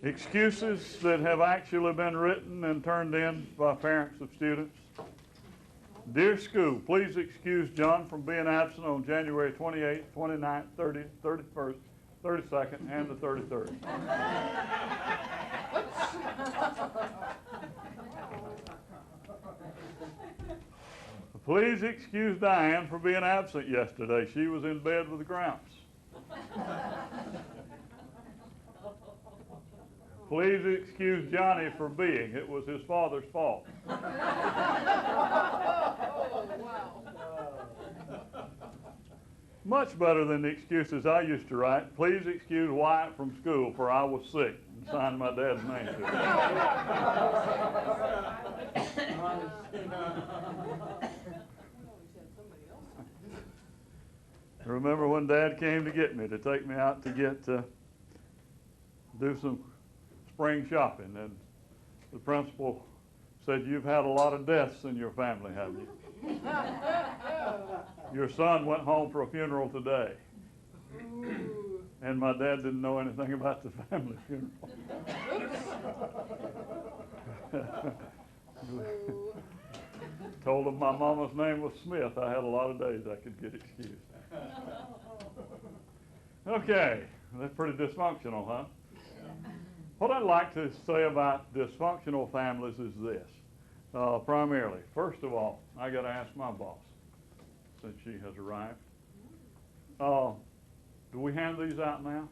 Excuses that have actually been written and turned in by parents of students. Dear school, please excuse John from being absent on January 28th, 29th, 30th, 31st, 32nd, and the 33rd. Please excuse Diane for being absent yesterday. She was in bed with the Gramps. Please excuse Johnny for being. It was his father's fault. Much better than the excuses I used to write. Please excuse Wyatt from school, for I was sick, and signed my dad's name to it. Remember when Dad came to get me, to take me out to do some spring shopping, and the principal said, "You've had a lot of deaths in your family, haven't you? Your son went home for a funeral today." And my dad didn't know anything about the family funeral. Told him my mama's name was Smith. I had a lot of days I could get excused. Okay, that's pretty dysfunctional, huh? What I'd like to say about dysfunctional families is this. Primarily, first of all, I got to ask my boss, since she has arrived. Do we hand these out now?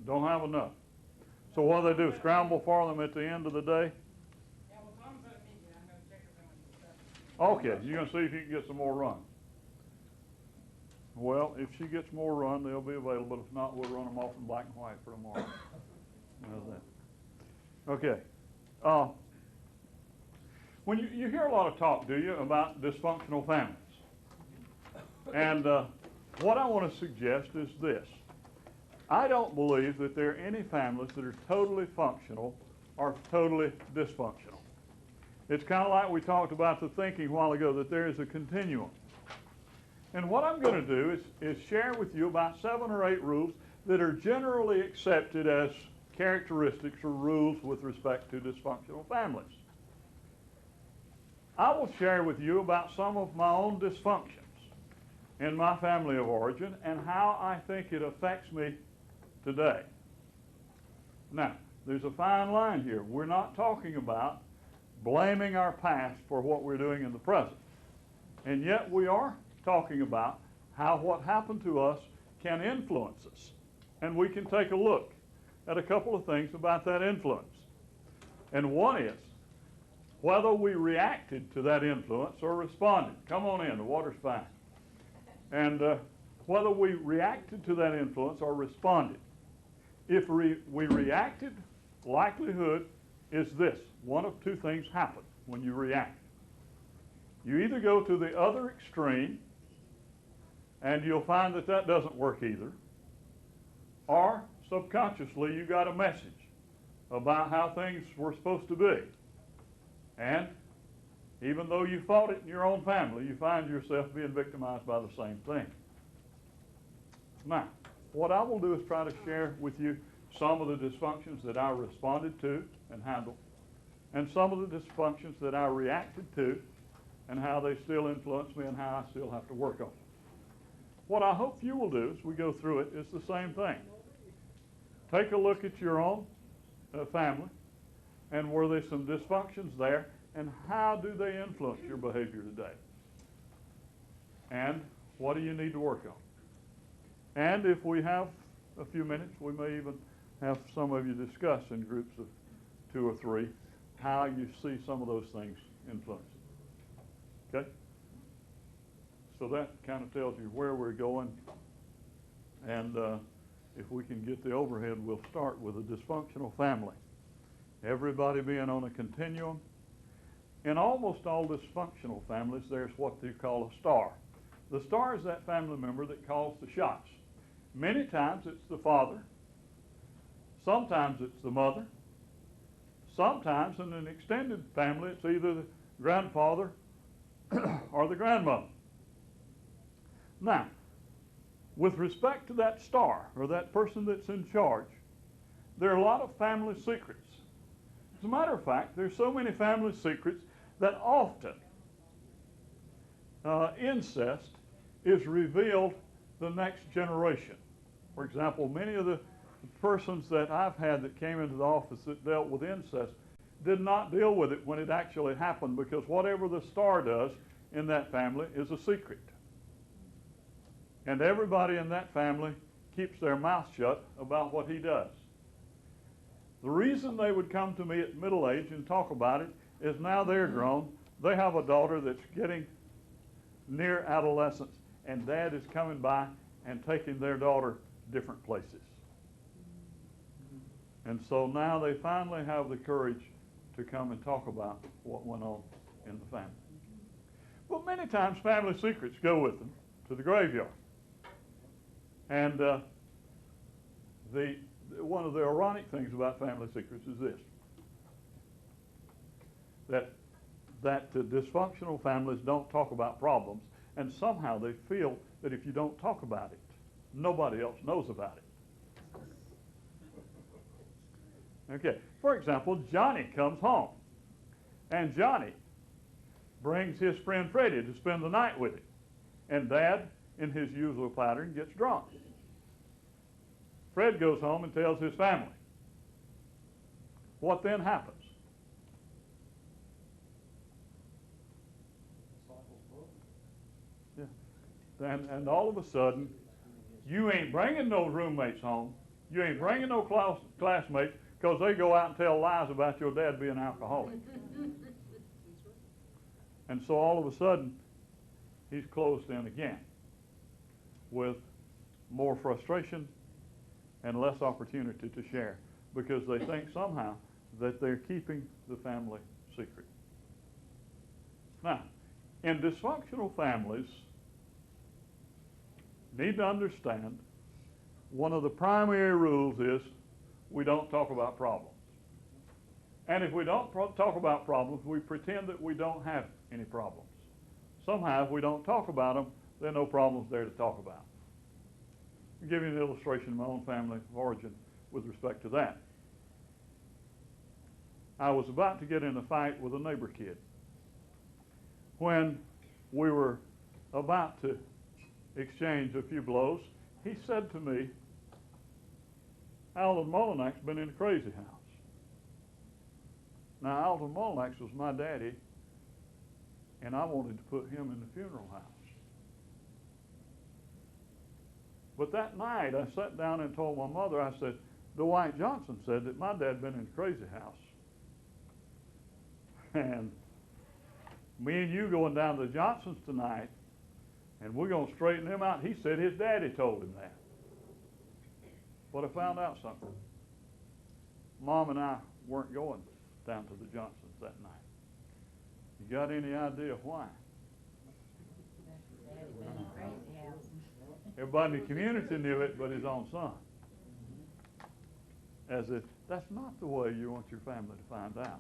Don't have enough. So what do they do? Scramble for them at the end of the day? Yeah, well, Tom's at a meeting. I'm going to check with them when he's done. Okay, you're going to see if you can get some more run. Well, if she gets more run, they'll be available. If not, we'll run them off in black and white for tomorrow. How's that? Okay. When you hear a lot of talk, do you, about dysfunctional families? And what I want to suggest is this. I don't believe that there are any families that are totally functional or totally dysfunctional. It's kind of like we talked about the thinking a while ago, that there is a continuum. And what I'm going to do is share with you about 7 or 8 rules that are generally accepted as characteristics or rules with respect to dysfunctional families. I will share with you about some of my own dysfunctions in my family of origin and how I think it affects me today. Now, there's a fine line here. We're not talking about blaming our past for what we're doing in the present. And yet we are talking about how what happened to us can influence us. And we can take a look at a couple of things about that influence. And one is whether we reacted to that influence or responded. Come on in, the water's fine. And whether we reacted to that influence or responded. If we reacted, likelihood is this. One of 2 things happen when you react. You either go to the other extreme, and you'll find that that doesn't work either, or subconsciously you got a message about how things were supposed to be. And even though you fought it in your own family, you find yourself being victimized by the same thing. Now, what I will do is try to share with you some of the dysfunctions that I responded to and handled, and some of the dysfunctions that I reacted to and how they still influence me and how I still have to work on them. What I hope you will do as we go through it is the same thing. Take a look at your own family, and were there some dysfunctions there, and how do they influence your behavior today? And what do you need to work on? And if we have a few minutes, we may even have some of you discuss in groups of 2 or 3 how you see some of those things influencing. Okay? So that kind of tells you where we're going. And if we can get the overhead, we'll start with a dysfunctional family. Everybody being on a continuum. In almost all dysfunctional families, there's what they call a star. The star is that family member that calls the shots. Many times it's the father. Sometimes it's the mother. Sometimes in an extended family, it's either the grandfather or the grandmother. Now, with respect to that star or that person that's in charge, there are a lot of family secrets. As a matter of fact, there's so many family secrets that often incest is revealed the next generation. For example, many of the persons that I've had that came into the office that dealt with incest did not deal with it when it actually happened, because whatever the star does in that family is a secret. And everybody in that family keeps their mouth shut about what he does. The reason they would come to me at middle age and talk about it is now they're grown. They have a daughter that's getting near adolescence, and Dad is coming by and taking their daughter different places. And so now they finally have the courage to come and talk about what went on in the family. But many times family secrets go with them to the graveyard. And one of the ironic things about family secrets is this, that the dysfunctional families don't talk about problems, and somehow they feel that if you don't talk about it, nobody else knows about it. Okay, for example, Johnny comes home, and Johnny brings his friend Freddie to spend the night with him, and Dad, in his usual pattern, gets drunk. Fred goes home and tells his family. What then happens? Yeah. And all of a sudden, you ain't bringing no roommates home. You ain't bringing no classmates, because they go out and tell lies about your dad being alcoholic. And so all of a sudden, he's closed in again with more frustration and less opportunity to share, because they think somehow that they're keeping the family secret. Now, in dysfunctional families, need to understand one of the primary rules is we don't talk about problems. And if we don't talk about problems, we pretend that we don't have any problems. Somehow, if we don't talk about them, there are no problems there to talk about. I'll give you an illustration of my own family of origin with respect to that. I was about to get in a fight with a neighbor kid. When we were about to exchange a few blows, he said to me, Alvin Mullinax been in a crazy house. Now, Alvin Mullinax was my daddy, and I wanted to put him in the funeral house. But that night, I sat down and told my mother, I said, Dwight Johnson said that my dad been in a crazy house. And me and you going down to the Johnsons tonight, and we're going to straighten him out. He said his daddy told him that. But I found out something. Mom and I weren't going down to the Johnsons that night. You got any idea why? Everybody in the community knew it, but his own son. As if that's not the way you want your family to find out.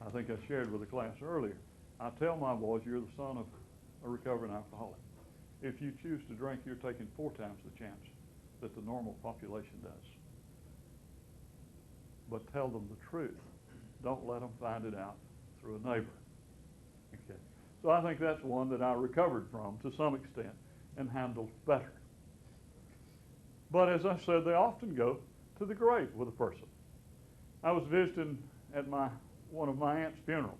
I think I shared with the class earlier. I tell my boys, you're the son of a recovering alcoholic. If you choose to drink, you're taking 4 times the chance that the normal population does. But tell them the truth. Don't let them find it out through a neighbor. Okay. So I think that's one that I recovered from to some extent and handled better. But as I said, they often go to the grave with a person. I was visiting at one of my aunt's funerals.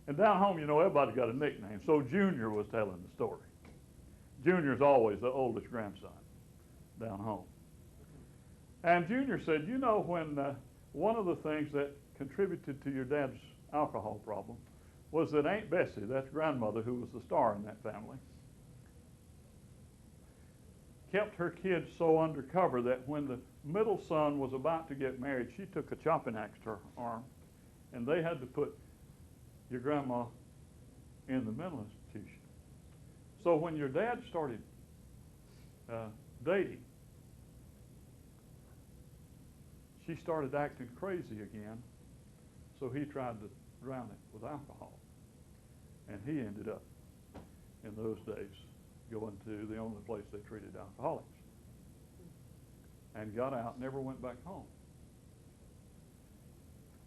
And down home, you know, everybody got a nickname. So Junior was telling the story. Junior's always the oldest grandson down home. And Junior said, you know, when one of the things that contributed to your dad's alcohol problem was that Aunt Bessie, that's grandmother who was the star in that family, kept her kids so undercover that when the middle son was about to get married, she took a chopping axe to her arm, and they had to put your grandma in the mental institution. So when your dad started dating, she started acting crazy again, so he tried to drown it with alcohol. And he ended up, in those days, going to the only place they treated alcoholics. And got out, never went back home.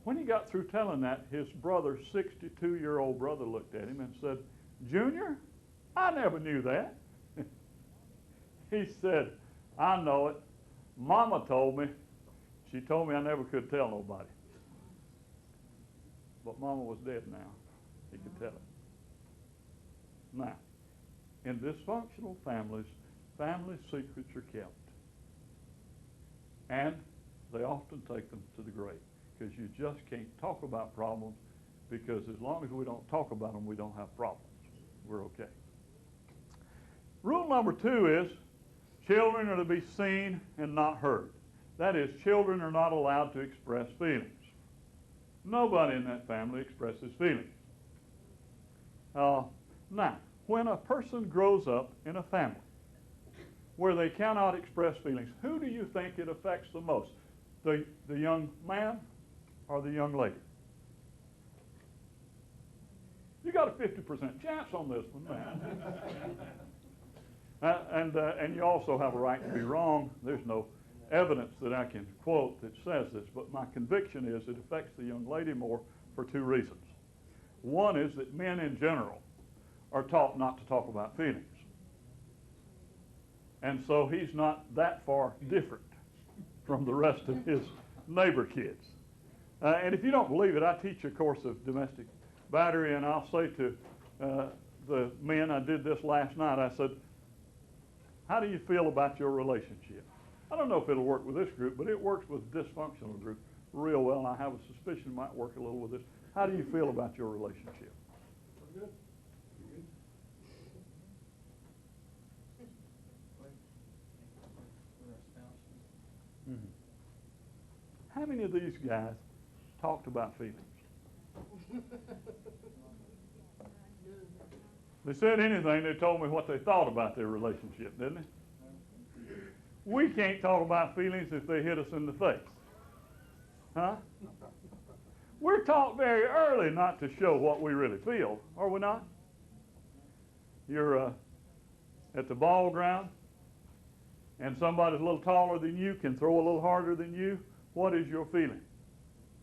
When he got through telling that, his brother, 62-year-old brother, looked at him and said, "Junior, I never knew that." He said, "I know it. Mama told me. She told me I never could tell nobody." But Mama was dead now. He could tell it. Now, in dysfunctional families, family secrets are kept. And they often take them to the grave, because you just can't talk about problems, because as long as we don't talk about them, we don't have problems. We're okay. Rule number 2 is children are to be seen and not heard. That is, children are not allowed to express feelings. Nobody in that family expresses feelings. Now, when a person grows up in a family where they cannot express feelings, who do you think it affects the most? The young man or the young lady? You got a 50% chance on this one, man. And you also have a right to be wrong. There's no evidence that I can quote that says this, but my conviction is it affects the young lady more for 2 reasons. One is that men in general are taught not to talk about feelings. And so he's not that far different from the rest of his neighbor kids. And if you don't believe it, I teach a course of domestic battery, and I'll say to the men, I did this last night, I said, "How do you feel about your relationship?" I don't know if it'll work with this group, but it works with the dysfunctional group real well, and I have a suspicion it might work a little with this. How do you feel about your relationship? Good. Mm-hmm. How many of these guys talked about feelings? They said anything, they told me what they thought about their relationship, didn't they? We can't talk about feelings if they hit us in the face. Huh? We're taught very early not to show what we really feel, are we not? You're at the ball ground, and somebody's a little taller than you, can throw a little harder than you. What is your feeling?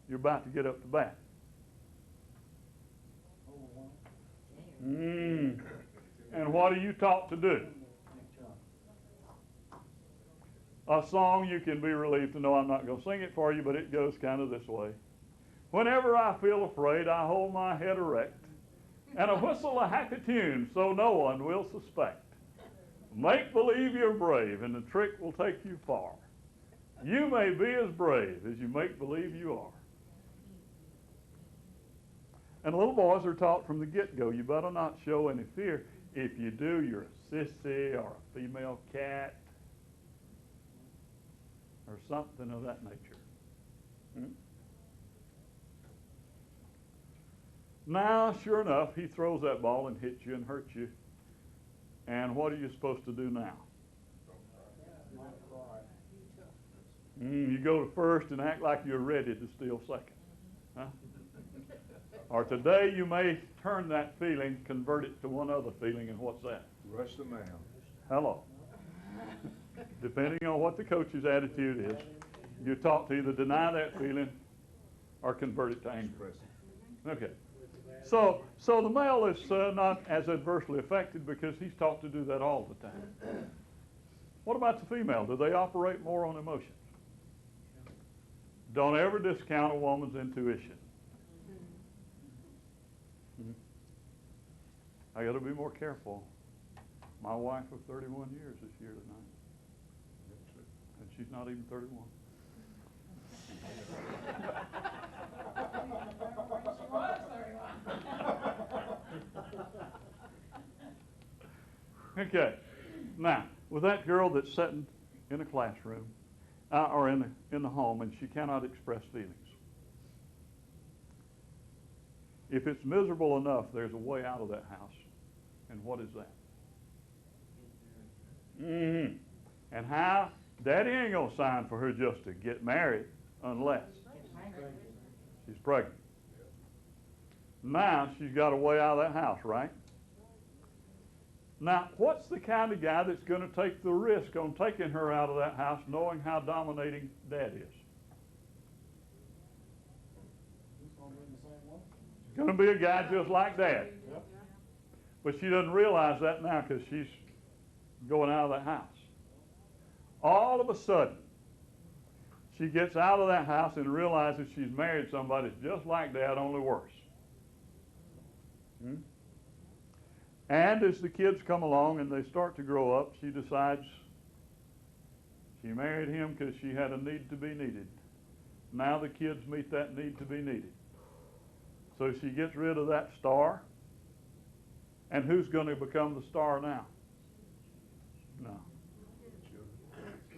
You're about to get up to bat. And what are you taught to do? A song you can be relieved to know I'm not going to sing it for you, but it goes kind of this way. Whenever I feel afraid, I hold my head erect and I whistle a happy tune so no one will suspect. Make believe you're brave and the trick will take you far. You may be as brave as you make believe you are. And little boys are taught from the get-go, you better not show any fear. If you do, you're a sissy or a female cat or something of that nature. Now, sure enough, he throws that ball and hits you and hurts you. And what are you supposed to do now? You go to first and act like you're ready to steal second. Huh? Or today you may turn that feeling, convert it to one other feeling, and what's that? Rush the man. Hello. Depending on what the coach's attitude is, you're taught to either deny that feeling or convert it to anger. Okay. So the male is not as adversely affected because he's taught to do that all the time. What about the female? Do they operate more on emotions? Don't ever discount a woman's intuition. I got to be more careful. My wife of 31 years is here tonight, and she's not even 31. Okay. Now, with that girl that's sitting in a classroom or in the home and she cannot express feelings, if it's miserable enough, there's a way out of that house. And what is that? And how? Daddy ain't going to sign for her just to get married unless she's pregnant. Now she's got a way out of that house, right? Now, what's the kind of guy that's going to take the risk on taking her out of that house knowing how dominating Dad is? He's going to be the same one. It's going to be a guy just like Dad. Yep. But she doesn't realize that now because she's going out of that house. All of a sudden, she gets out of that house and realizes she's married somebody just like Dad, only worse. And as the kids come along and they start to grow up, she decides she married him because she had a need to be needed. Now the kids meet that need to be needed. So she gets rid of that star. And who's going to become the star now? No.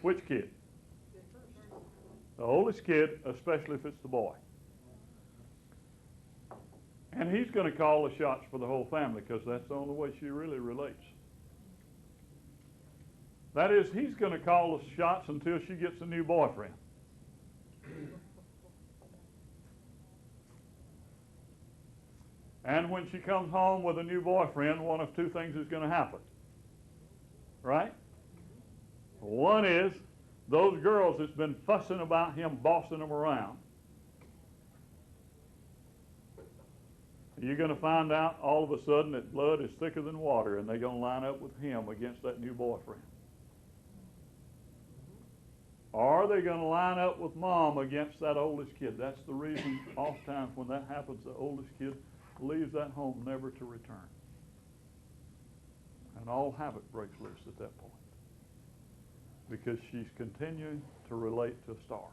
Which kid? The oldest kid, especially if it's the boy. And he's going to call the shots for the whole family because that's the only way she really relates. That is, he's going to call the shots until she gets a new boyfriend. And when she comes home with a new boyfriend, one of two things is going to happen. Right? One is those girls that's been fussing about him, bossing them around, you're going to find out all of a sudden that blood is thicker than water, and they're going to line up with him against that new boyfriend. Or they're going to line up with Mom against that oldest kid. That's the reason oftentimes when that happens, the oldest kid leaves that home never to return. And all havoc breaks loose at that point because she's continuing to relate to a star.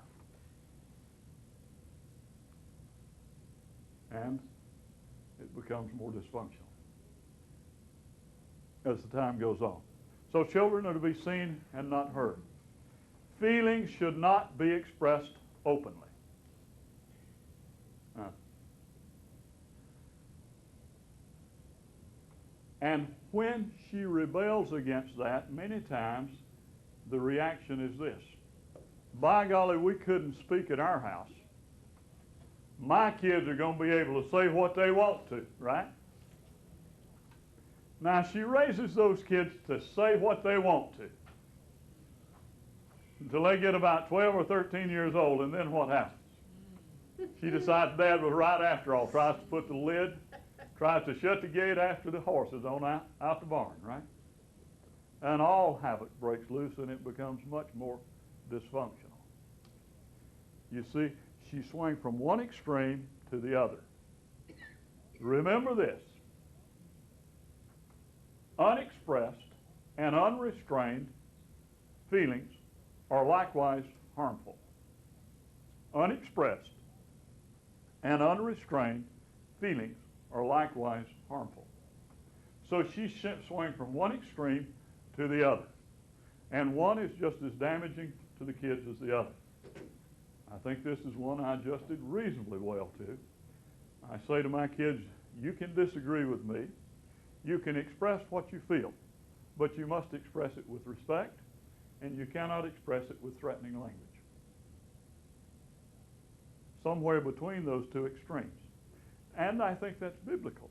And it becomes more dysfunctional as the time goes on. So children are to be seen and not heard. Feelings should not be expressed openly. And when she rebels against that, many times the reaction is this. By golly, we couldn't speak at our house. My kids are going to be able to say what they want to, right? Now, she raises those kids to say what they want to until they get about 12 or 13 years old, and then what happens? She decides Dad was right after all, tries to put the lid, tries to shut the gate after the horses on out the barn, right? And all havoc breaks loose, and it becomes much more dysfunctional. You see, she swung from one extreme to the other. Remember this. Unexpressed and unrestrained feelings are likewise harmful. Unexpressed and unrestrained feelings are likewise harmful. So she swung from one extreme to the other. And one is just as damaging to the kids as the other. I think this is one I adjusted reasonably well to. I say to my kids, you can disagree with me. You can express what you feel, but you must express it with respect, and you cannot express it with threatening language. Somewhere between those two extremes. And I think that's biblical.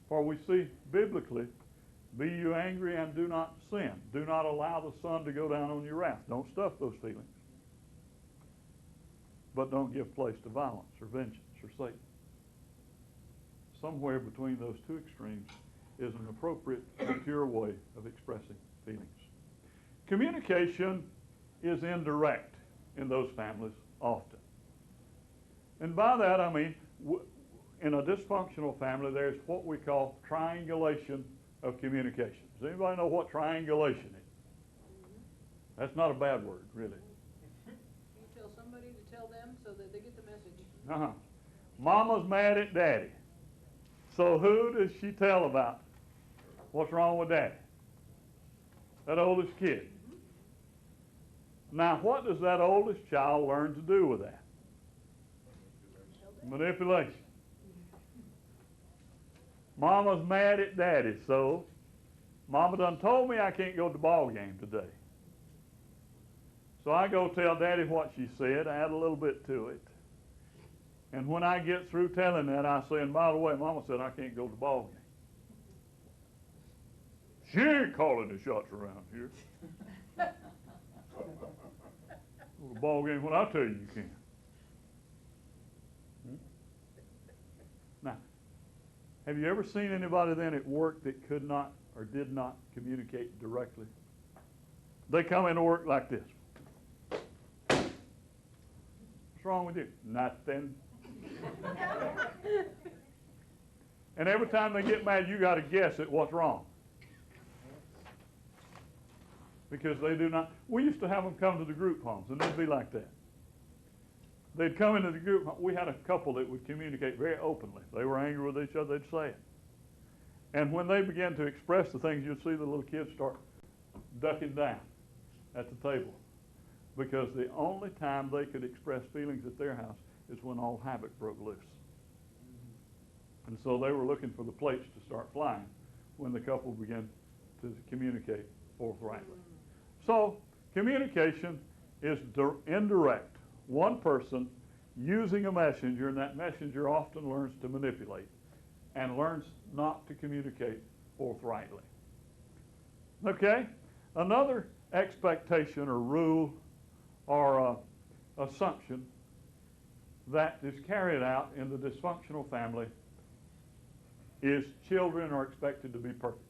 For we see biblically, be you angry and do not sin. Do not allow the sun to go down on your wrath. Don't stuff those feelings. But don't give place to violence or vengeance or Satan. Somewhere between those two extremes is an appropriate, mature way of expressing feelings. Communication is indirect in those families often. And by that I mean, in a dysfunctional family, there's what we call triangulation of communication. Does anybody know what triangulation is? That's not a bad word, really. You tell somebody to tell them so that they get the message. Uh-huh. Mama's mad at Daddy. So who does she tell about what's wrong with Daddy? That oldest kid. Now, what does that oldest child learn to do with that? Manipulation. Mama's mad at Daddy, so Mama done told me I can't go to the ball game today. So I go tell Daddy what she said, add a little bit to it. And when I get through telling that, I say, and by the way, Mama said I can't go to the ball game. She ain't calling the shots around here. A ball game when I tell you you can. Now, have you ever seen anybody then at work that could not or did not communicate directly? They come into work like this. What's wrong with you? Nothing. And every time they get mad, you got to guess at what's wrong. Because they do not. We used to have them come to the group homes, and they'd be like that. They'd come into the group home. We had a couple that would communicate very openly. If they were angry with each other, they'd say it. And when they began to express the things, you'd see the little kids start ducking down at the table. Because the only time they could express feelings at their house is when all havoc broke loose. And so they were looking for the plates to start flying when the couple began to communicate forthrightly. So communication is indirect. One person using a messenger, and that messenger often learns to manipulate and learns not to communicate forthrightly. Okay? Another expectation or rule or assumption that is carried out in the dysfunctional family is children are expected to be perfect.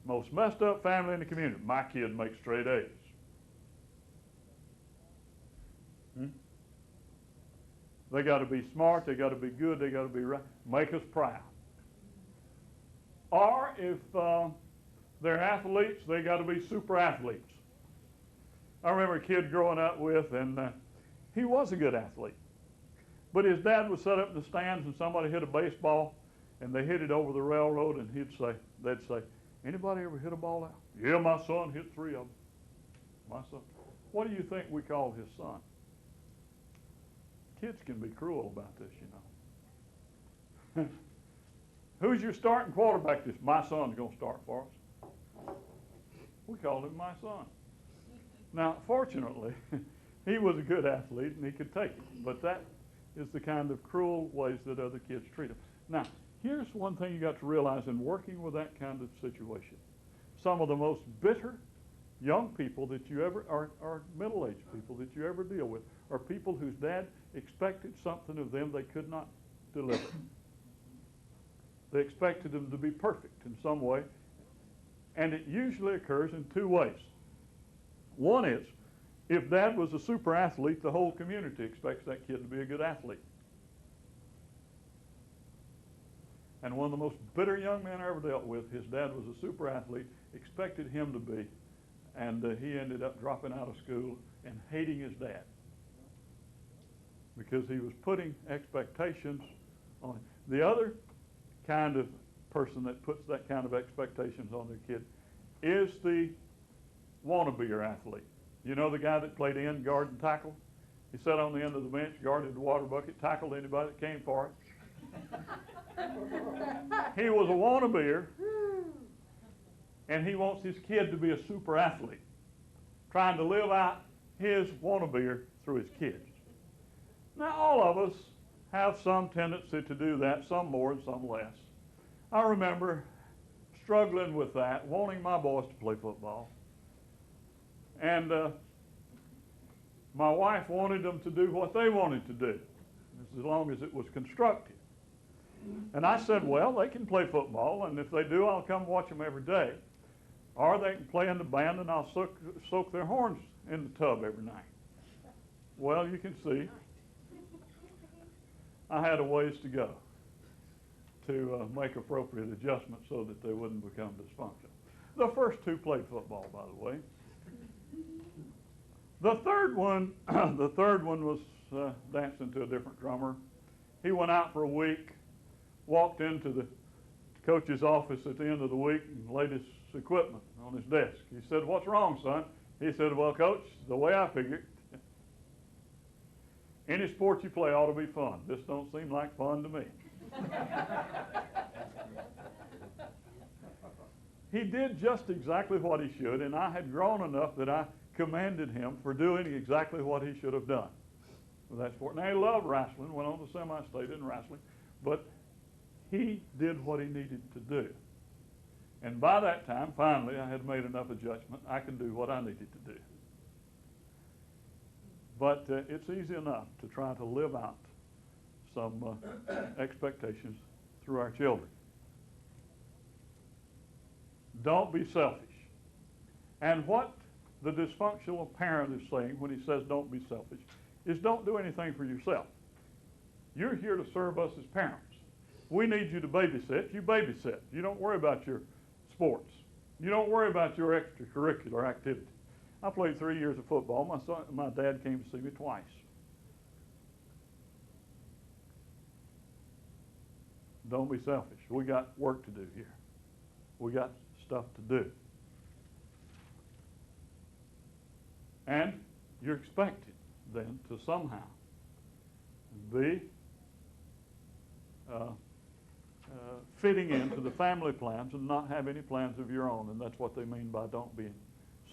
Most messed up family in the community. My kid makes straight A's. They got to be smart. They got to be good. They got to be right. Make us proud. Or if they're athletes, they got to be super athletes. I remember a kid growing up with, and he was a good athlete. But his dad would set up in the stands and somebody hit a baseball and they hit it over the railroad, and they'd say, anybody ever hit a ball out? Yeah, my son hit 3 of them. My son. What do you think we call his son? Kids can be cruel about this, you know. Who's your starting quarterback? This my son's going to start for us. We called him my son. Now, fortunately, he was a good athlete and he could take it. But that is the kind of cruel ways that other kids treat him. Now, here's one thing you got to realize in working with that kind of situation. Some of the most bitter young people that you ever, or middle-aged people that you ever deal with, are people whose dad expected something of them they could not deliver. They expected them to be perfect in some way, and it usually occurs in 2 ways. One is, if dad was a super athlete, the whole community expects that kid to be a good athlete. And one of the most bitter young men I ever dealt with, his dad was a super athlete, expected him to be, and he ended up dropping out of school and hating his dad because he was putting expectations on him. The other kind of person that puts that kind of expectations on their kid is the wannabe athlete. You know the guy that played end, guard, and tackle? He sat on the end of the bench, guarded the water bucket, tackled anybody that came for it. He was a wannabe, and he wants his kid to be a super athlete, trying to live out his wannabe through his kids. Now, all of us have some tendency to do that, some more and some less. I remember struggling with that, wanting my boys to play football. And my wife wanted them to do what they wanted to do, as long as it was constructive. And I said, well, they can play football, and if they do, I'll come watch them every day. Or they can play in the band, and I'll soak their horns in the tub every night. Well, you can see, I had a ways to go to make appropriate adjustments so that they wouldn't become dysfunctional. The first 2 played football, by the way. The third one was dancing to a different drummer. He went out for a week, walked into the coach's office at the end of the week and laid his equipment on his desk. He said, "What's wrong, son?" He said, "Well, Coach, the way I figure it, any sport you play ought to be fun. This don't seem like fun to me." He did just exactly what he should, and I had grown enough that I commended him for doing exactly what he should have done with that sport. Now, he loved wrestling, went on to semi-state in wrestling, but he did what he needed to do. And by that time, finally, I had made enough adjustment. I can do what I needed to do. But it's easy enough to try to live out some expectations through our children. Don't be selfish. And what the dysfunctional parent is saying when he says don't be selfish is don't do anything for yourself. You're here to serve us as parents. We need you to babysit. You babysit. You don't worry about your sports. You don't worry about your extracurricular activities. I played 3 years of football. My dad came to see me twice. Don't be selfish. We got work to do here. We got stuff to do. And you're expected then to somehow be fitting into the family plans and not have any plans of your own. And that's what they mean by don't be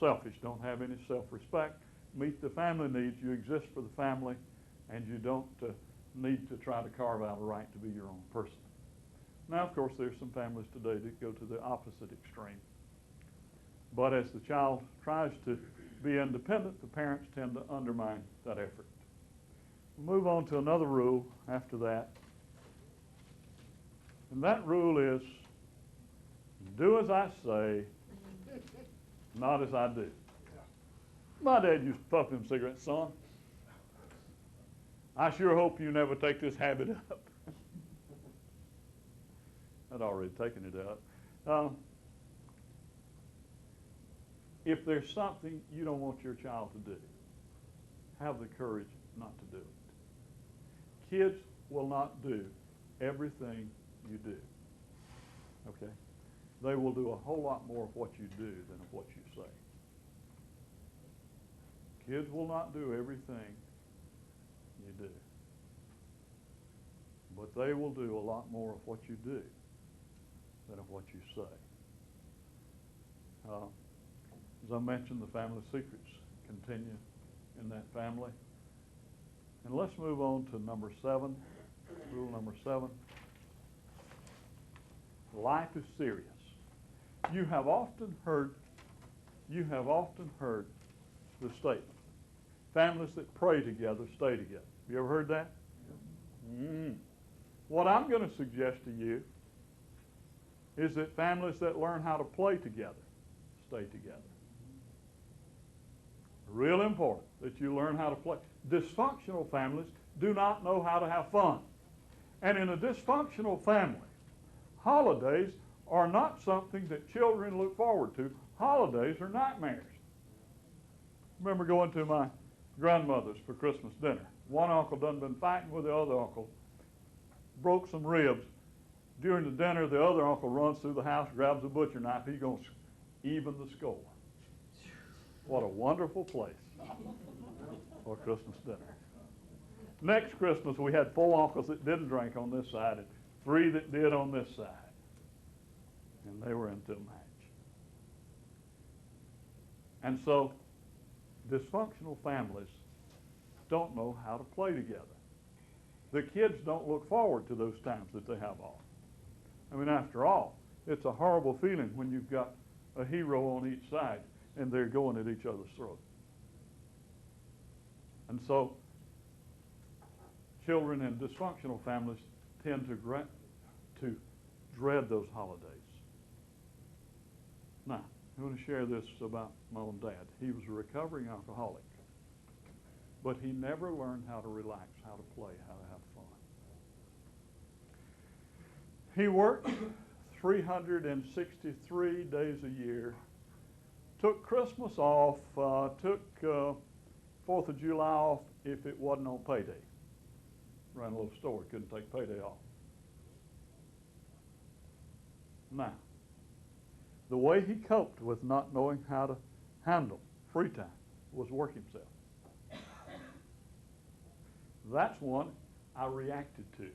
selfish. Don't have any self-respect. Meet the family needs. You exist for the family, and you don't need to try to carve out a right to be your own person. Now, of course, there's some families today that go to the opposite extreme. But as the child tries to be independent, the parents tend to undermine that effort. We'll move on to another rule after that. And that rule is, do as I say, not as I do. My dad used to puff them cigarettes, son. I sure hope you never take this habit up. I'd already taken it up. If there's something you don't want your child to do, have the courage not to do it. Kids will not do everything you do. Okay? They will do a whole lot more of what you do than of what you say. Kids will not do everything you do. But they will do a lot more of what you do than of what you say. As I mentioned, the family secrets continue in that family. And let's move on to number 7, rule number 7. Life is serious. You have often heard the statement, families that pray together stay together. You ever heard that? What I'm going to suggest to you is that families that learn how to play together stay together. Real important that you learn how to play. Dysfunctional families do not know how to have fun. And in a dysfunctional family, holidays are not something that children look forward to. Holidays are nightmares. I remember going to my grandmother's for Christmas dinner. One uncle done been fighting with the other uncle, broke some ribs. During the dinner, the other uncle runs through the house, grabs a butcher knife. He's going to even the score. What a wonderful place for Christmas dinner. Next Christmas, we had 4 uncles that didn't drink on this side and 3 that did on this side. And they were into a match. And so, dysfunctional families don't know how to play together. The kids don't look forward to those times that they have off. I mean, after all, it's a horrible feeling when you've got a hero on each side and they're going at each other's throat. And so, children in dysfunctional families tend to dread those holidays. Now, I want to share this about my own dad. He was a recovering alcoholic, but he never learned how to relax, how to play, how to have fun. He worked 363 days a year, took Christmas off, took 4th of July off if it wasn't on payday. Ran a little store, couldn't take payday off. Now, the way he coped with not knowing how to handle free time was work himself. That's one I reacted to.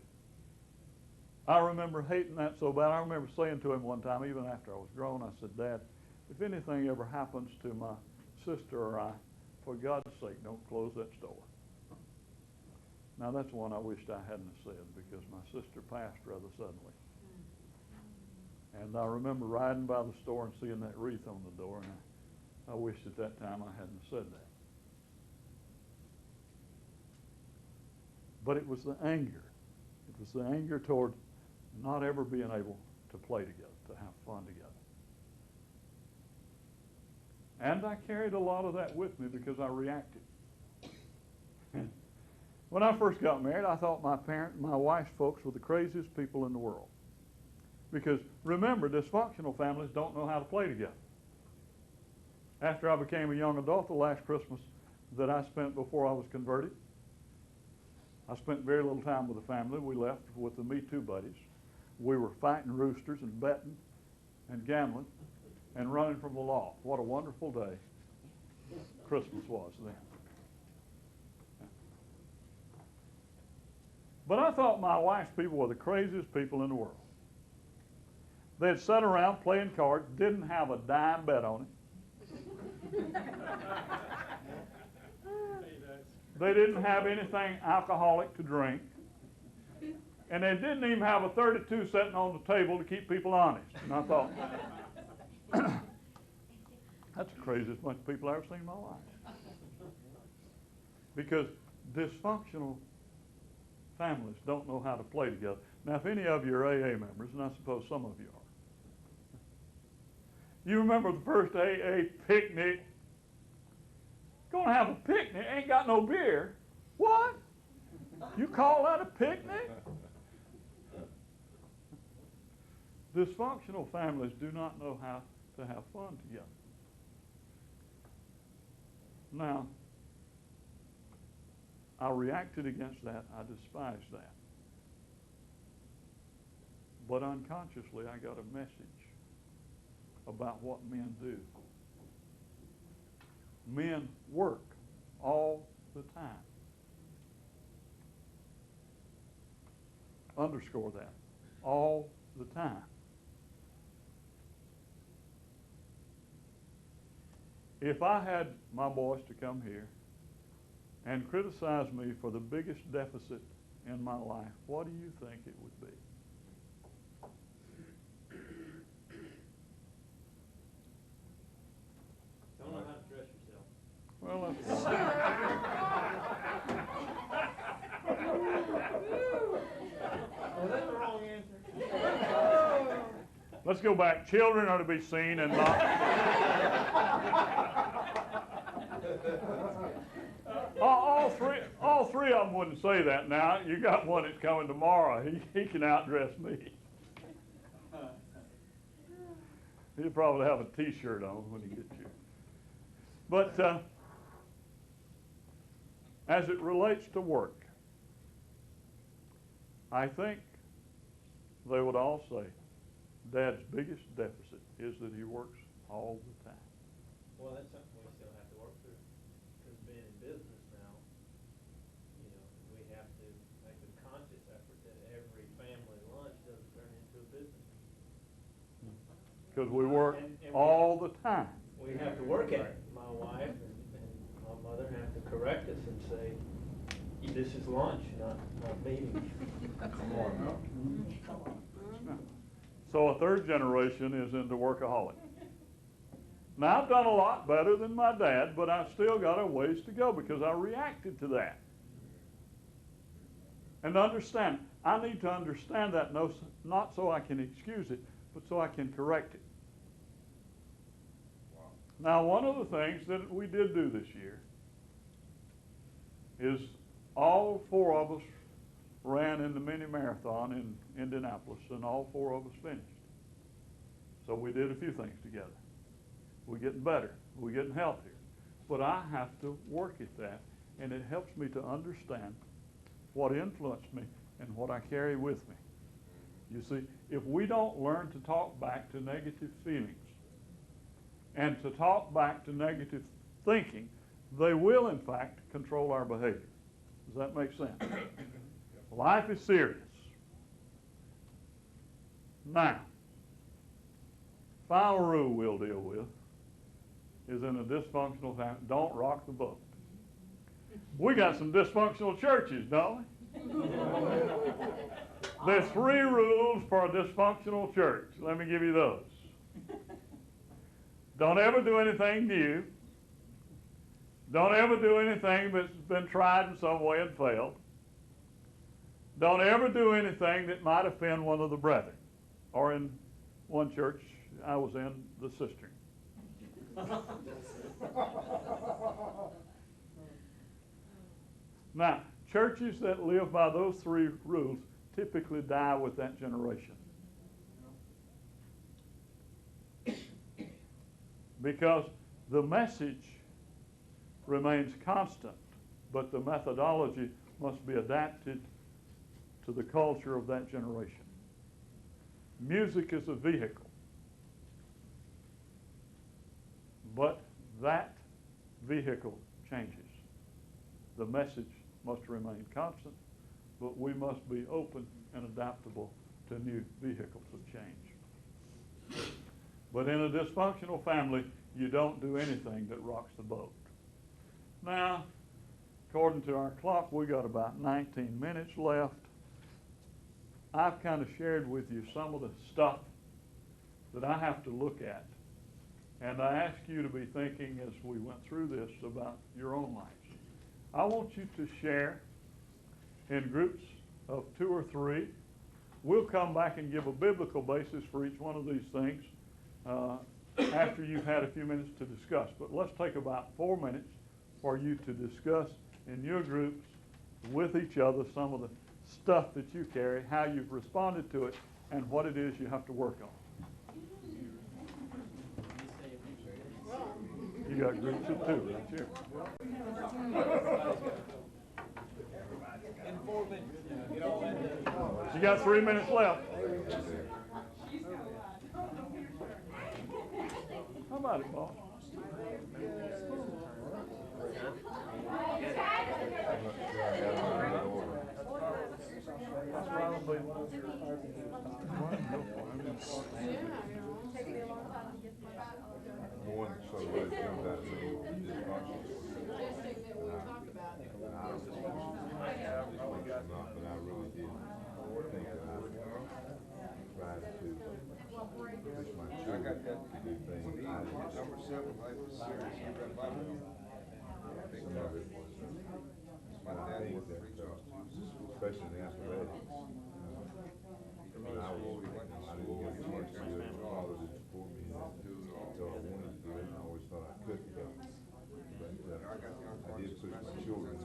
I remember hating that so bad. I remember saying to him one time, even after I was grown, I said, Dad, if anything ever happens to my sister or I, for God's sake, don't close that store. Now, that's one I wished I hadn't said because my sister passed rather suddenly. And I remember riding by the store and seeing that wreath on the door, and I wished at that time I hadn't said that. But it was the anger. It was the anger toward not ever being able to play together, to have fun together. And I carried a lot of that with me because I reacted. When I first got married, I thought my wife's folks were the craziest people in the world. Because remember, dysfunctional families don't know how to play together. After I became a young adult, the last Christmas that I spent before I was converted, I spent very little time with the family. We left with the Me Too buddies. We were fighting roosters and betting and gambling and running from the law. What a wonderful day Christmas was then. But I thought my wife's people were the craziest people in the world. They'd sat around playing cards, didn't have a dime bet on it. They didn't have anything alcoholic to drink. And they didn't even have a 32 sitting on the table to keep people honest. And I thought, that's the craziest bunch of people I've ever seen in my life. Because dysfunctional families don't know how to play together. Now, if any of you are AA members, and I suppose some of you are, you remember the first AA picnic? Gonna have a picnic, ain't got no beer. What? You call that a picnic? Dysfunctional families do not know how to have fun together. Now, I reacted against that. I despised that. But unconsciously, I got a message about what men do. Men work all the time. Underscore that. All the time. If I had my boys to come here and criticize me for the biggest deficit in my life, what do you think it would be? Don't know how to dress yourself. Well, Was that the wrong answer? let's go back. Children are to be seen and not. All three of them wouldn't say that now. You got one that's coming tomorrow. He can outdress me. He'll probably have a T-shirt on when he gets you. But as it relates to work, I think they would all say Dad's biggest deficit is that he works all the time. Well, that's something we still have to work through. Because being in business now, you know, we have to make a conscious effort that every family lunch doesn't turn into a business. Because we work And all the time. we have to work at it. My wife and my mother have to correct us and say, this is lunch, not meeting. So a third generation is into workaholic. Now, I've done a lot better than my dad, but I've still got a ways to go because I reacted to that. And understand, I need to understand that, not so I can excuse it, but so I can correct it. Now, one of the things that we did do this year is all four of us ran in the mini marathon in Indianapolis, and all four of us finished. So we did a few things together. We're getting better. We're getting healthier. But I have to work at that, and it helps me to understand what influenced me and what I carry with me. You see, if we don't learn to talk back to negative feelings and to talk back to negative thinking, they will, in fact, control our behavior. Does that make sense? Life is serious. Now, final rule we'll deal with is in a dysfunctional family, don't rock the boat. We got some dysfunctional churches, don't we? There's 3 rules for a dysfunctional church. Let me give you those. Don't ever do anything new. Don't ever do anything that's been tried in some way and failed. Don't ever do anything that might offend one of the brethren. Or in one church I was in, the cistern. Now, churches that live by those 3 rules typically die with that generation. Because the message remains constant, but the methodology must be adapted to the culture of that generation. Music is a vehicle, but that vehicle changes. The message must remain constant, but we must be open and adaptable to new vehicles of change. But in a dysfunctional family, you don't do anything that rocks the boat. Now, according to our clock, we got about 19 minutes left. I've kind of shared with you some of the stuff that I have to look at. And I ask you to be thinking as we went through this about your own lives. I want you to share in groups of 2 or 3. We'll come back and give a biblical basis for each one of these things after you've had a few minutes to discuss. But let's take about 4 minutes for you to discuss in your groups with each other some of the stuff that you carry, how you've responded to it, and what it is you have to work on. You got groups of 2 right here. You got 3 minutes left. How about it, boss? That's probably One sort of really comes out of me dysfunctional. Suggesting that we talk about it. But I really did think that I tried to push my children to do things I didn't do. Number 7, life is serious. I've read my book. Some of it was, My I daddy think was a that, preacher. especially in the athletics, when I was, I didn't get as much good, my father didn't support me, so I wanted to do it, and I always thought I could help. But I did push my children,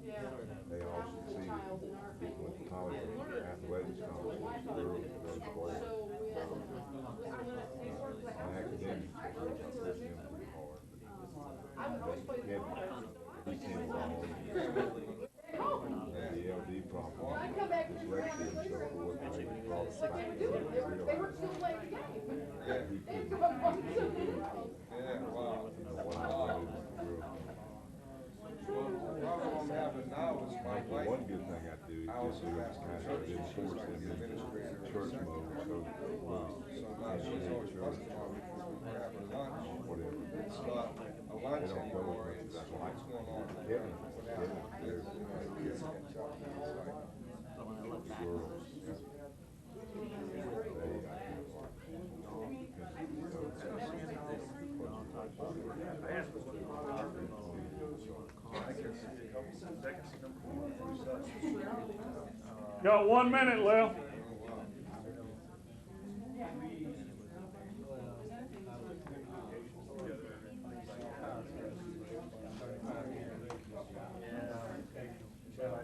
Yeah. they all succeeded, went to college, athletics, scholarships, girls, boys. So we have And academics, I pushed them pretty hard, I would always play the he came along, and the LD problem, dyslexia and so forth, and they brought it back to real. They were too late to game. Yeah, he couldn't do, Yeah, wow. what I wanted him to do. The problem I'm having now is my The wife. one good thing I do is just do is kind of didn't force them into church mode, so So now she's always fussing about me because we're having lunch. whatever. It's not a lunch They don't go anymore. with It's it. what's going on. Kevin, there's the girls. Got 1 minute left.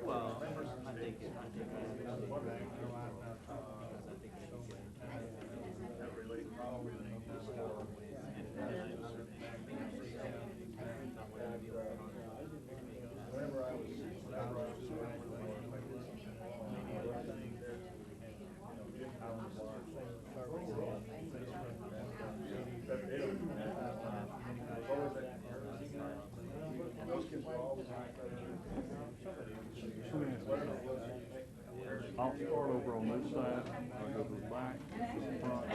Well, I think it. I'll start over on this side, I'll go to the back, to the front,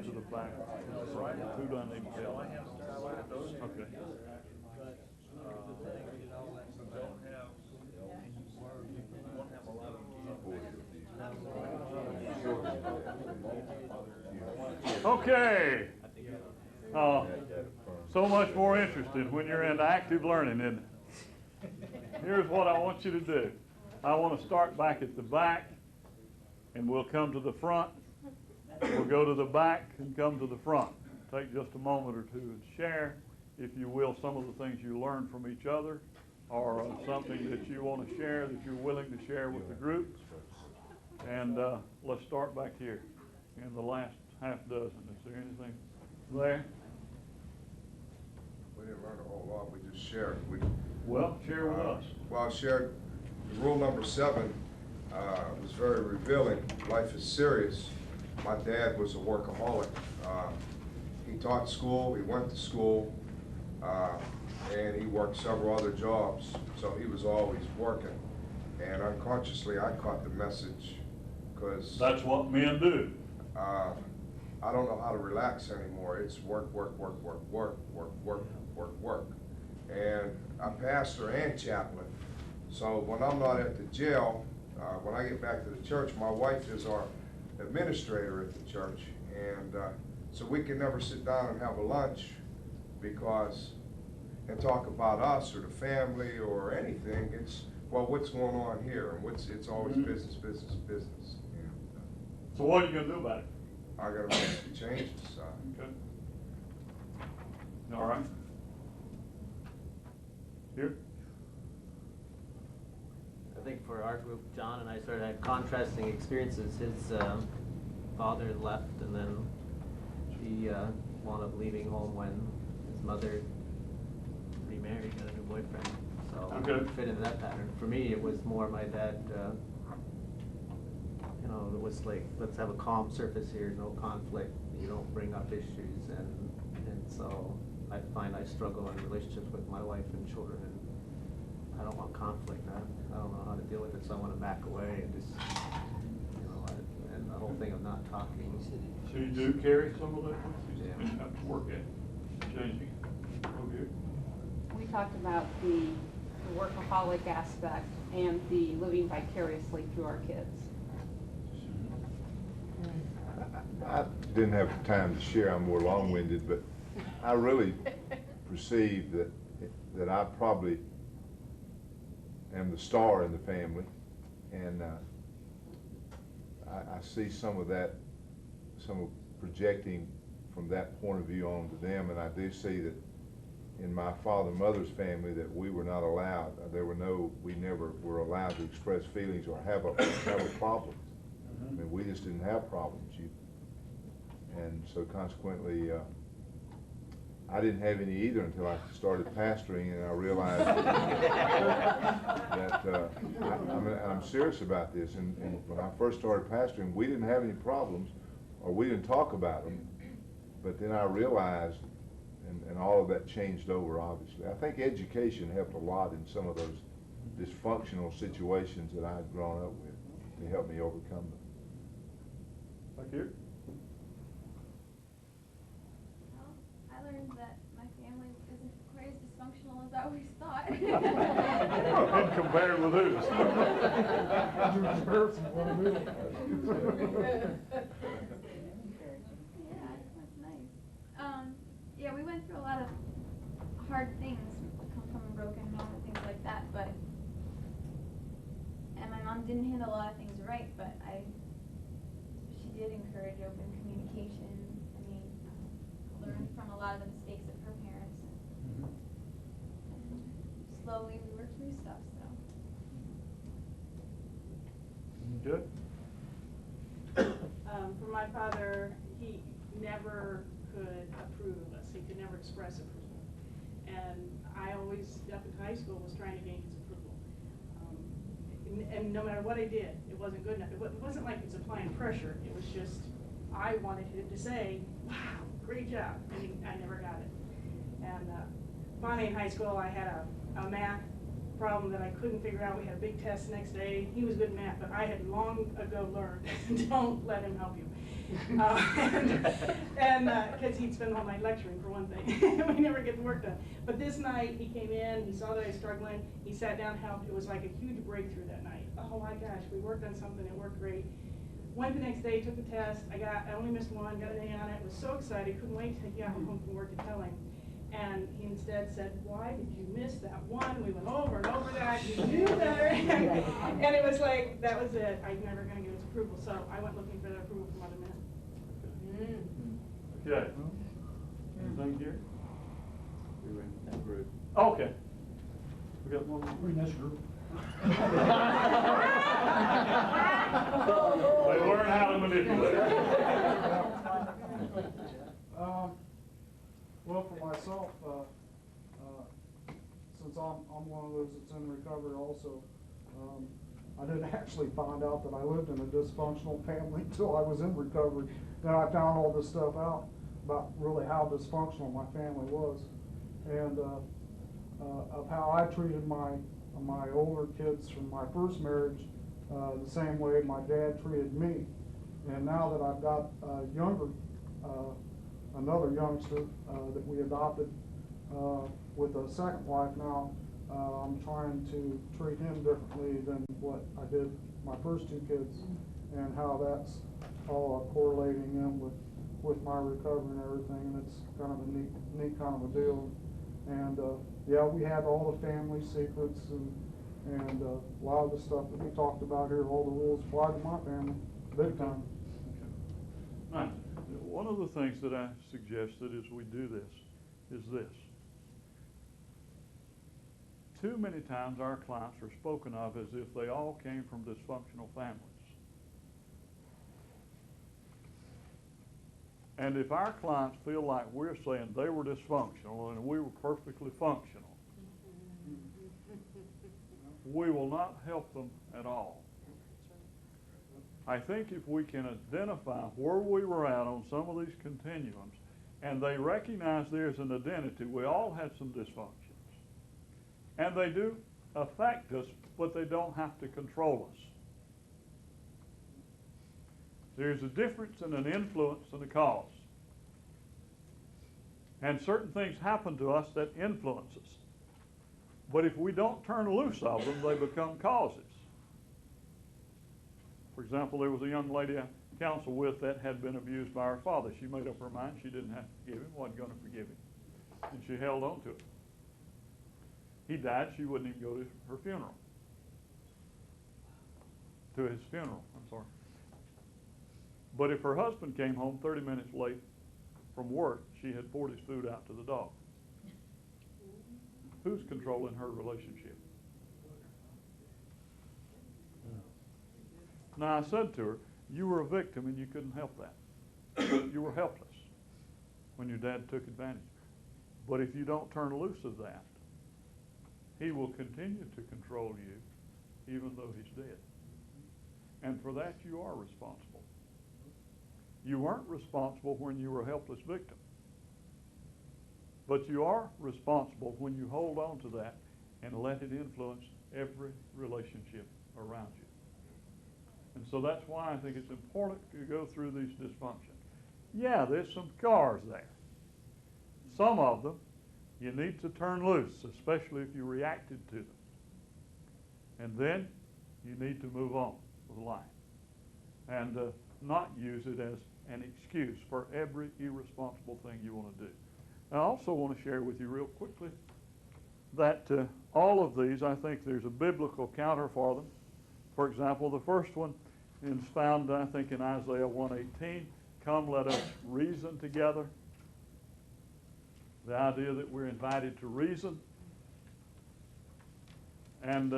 to the back, right, who do I need to tell? Okay. Okay. So much more interesting when you're into active learning, isn't it? Here's what I want you to do. I want to start back at the back, and we'll come to the front. We'll go to the back and come to the front. Take just a moment or two and share, if you will, some of the things you learned from each other, or something that you want to share that you're willing to share with the group. And let's start back here in the last half dozen. Is there anything there? We didn't learn a whole lot, we just shared. Well, share with us. Well, I shared rule number 7 was very revealing. Life is serious. My dad was a workaholic. He taught school, he went to school, and he worked several other jobs, so he was always working. And unconsciously, I caught the message, because That's what men do. I don't know how to relax anymore. It's work, work, work, work, work, work, work, work, work. And I'm pastor and chaplain, so when I'm not at the jail, when I get back to the church, my wife is our administrator at the church, and so we can never sit down and have a lunch and talk about us or the family or anything. It's, well, what's going on here, and it's always business, business, business. And, So what are you going to do about it? I gotta make some changes. Okay. All right. Here? I think for our group, John and I sort of had contrasting experiences. His father left, and then he wound up leaving home when his mother remarried, got a new boyfriend. So Okay. it fit into that pattern. For me, it was more my dad, it was like, let's have a calm surface here, no conflict, you don't bring up issues, and so I find I struggle in relationships with my wife and children, and I don't want conflict. I don't know how to deal with it, so I want to back away and just, and the whole thing of not talking. So you do carry some of that with you? Yeah. You have to work at changing it. Okay. We talked about the workaholic aspect and the living vicariously through our kids. I didn't have time to share, I'm more long-winded, but I really perceive that I probably am the star in the family, and I see some of projecting from that point of view onto them, and I do see that in my father and mother's family that we were not allowed, we never were allowed to express feelings or have a problem. I mean, we just didn't have problems. And so consequently, I didn't have any either until I started pastoring, and I realized that I'm serious about this. And when I first started pastoring, we didn't have any problems, or we didn't talk about them. But then I realized, and all of that changed over, obviously. I think education helped a lot in some of those dysfunctional situations that I had grown up with to help me overcome them. Thank you. Well, I learned that my family isn't quite as dysfunctional as I always thought. And compared with whose? Yeah, that's nice. Yeah, we went through a lot of hard things. We come from a broken home and things like that, and my mom didn't handle a lot of things right, but she did encourage open communication. I mean, learned from a lot of the mistakes of her parents. And slowly we worked through stuff, so. Good. For my father, he never could approve of us. He could never express approval. And I always, up in high school, was trying to gain his approval. And no matter what I did, it wasn't good enough. It wasn't like it's applying pressure. It was just, I wanted him to say, wow, great job. And I never got it. And finally in high school, I had a math problem that I couldn't figure out. We had a big test the next day. He was good at math, but I had long ago learned, don't let him help you. And because he'd spend all night lecturing, for one thing. We never get the work done. But this night, he came in, he saw that I was struggling, he sat down, helped. It was like a huge breakthrough that night. Oh my gosh, we worked on something, it worked great. Went the next day, took the test. I only missed one, got an A on it. Was so excited, couldn't wait to get home from work to tell him. And he instead said, "Why did you miss that one? We went over and over that. You knew better." And it was like, that was it. I'm never going to get his approval. So I went looking for that approval from other men. Okay. Anything here? That's great. Okay. We got one more. Pretty nice group. They learn how to manipulate. Well, for myself, since I'm one of those that's in recovery also, I didn't actually find out that I lived in a dysfunctional family until I was in recovery. Then I found all this stuff out about really how dysfunctional my family was, and of how I treated my older kids from my first marriage, the same way my dad treated me. And now that I've got another youngster that we adopted with a second wife now, I'm trying to treat him differently than what I did my first two kids, and how that's all correlating in with my recovery and everything. And it's kind of a neat kind of a deal. And yeah, we had all the family secrets and a lot of the stuff that we talked about here, all the rules apply to my family, big time. Now, one of the things that I suggested as we do this is this. Too many times our clients are spoken of as if they all came from dysfunctional families. And if our clients feel like we're saying they were dysfunctional and we were perfectly functional, we will not help them at all. I think if we can identify where we were at on some of these continuums, and they recognize there's an identity, we all had some dysfunctions. And they do affect us, but they don't have to control us. There's a difference in an influence and a cause. And certain things happen to us that influence us. But if we don't turn loose of them, they become causes. For example, there was a young lady I counseled with that had been abused by her father. She made up her mind she didn't have to forgive him, wasn't going to forgive him. And she held on to it. He died, she wouldn't even go to her funeral. To his funeral, I'm sorry. But if her husband came home 30 minutes late from work, she had poured his food out to the dog. Who's controlling her relationship? Now, I said to her, you were a victim and you couldn't help that. You were helpless when your dad took advantage. But if you don't turn loose of that, he will continue to control you even though he's dead. And for that, you are responsible. You weren't responsible when you were a helpless victim. But you are responsible when you hold on to that and let it influence every relationship around you. And so that's why I think it's important to go through these dysfunctions. Yeah, there's some scars there. Some of them you need to turn loose, especially if you reacted to them. And then you need to move on with life and not use it as an excuse for every irresponsible thing you want to do. I also want to share with you real quickly that all of these, I think there's a biblical counter for them. For example, the first one is found, I think, in Isaiah 1:18. Come, let us reason together. The idea that we're invited to reason. And